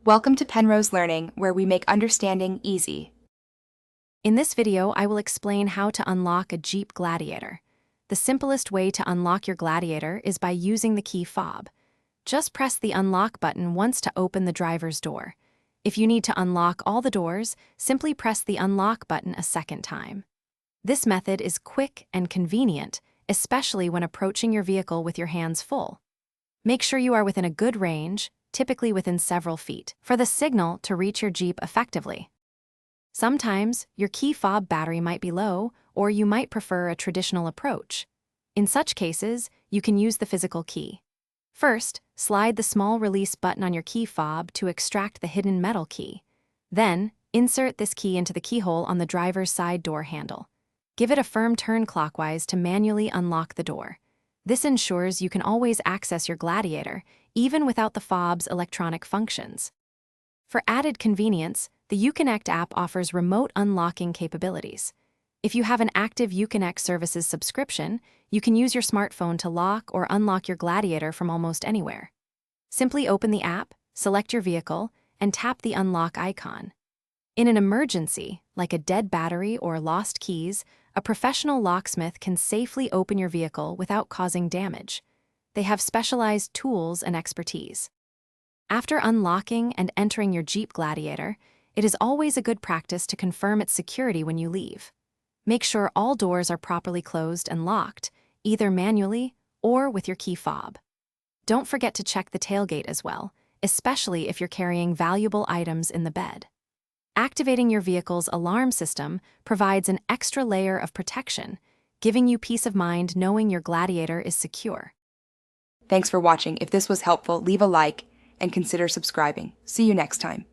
Welcome to Penrose Learning, where we make understanding easy. In this video, I will explain how to unlock a Jeep Gladiator. The simplest way to unlock your Gladiator is by using the key fob. Just press the unlock button once to open the driver's door. If you need to unlock all the doors, simply press the unlock button a second time. This method is quick and convenient, especially when approaching your vehicle with your hands full. Make sure you are within a good range, typically within several feet, for the signal to reach your Jeep effectively. Sometimes, your key fob battery might be low, or you might prefer a traditional approach. In such cases, you can use the physical key. First, slide the small release button on your key fob to extract the hidden metal key. Then, insert this key into the keyhole on the driver's side door handle. Give it a firm turn clockwise to manually unlock the door. This ensures you can always access your Gladiator, even without the fob's electronic functions. For added convenience, the Uconnect app offers remote unlocking capabilities. If you have an active Uconnect Services subscription, you can use your smartphone to lock or unlock your Gladiator from almost anywhere. Simply open the app, select your vehicle, and tap the unlock icon. In an emergency, like a dead battery or lost keys, a professional locksmith can safely open your vehicle without causing damage. They have specialized tools and expertise. After unlocking and entering your Jeep Gladiator, it is always a good practice to confirm its security when you leave. Make sure all doors are properly closed and locked, either manually or with your key fob. Don't forget to check the tailgate as well, especially if you're carrying valuable items in the bed. Activating your vehicle's alarm system provides an extra layer of protection, giving you peace of mind knowing your Gladiator is secure. Thanks for watching. If this was helpful, leave a like and consider subscribing. See you next time.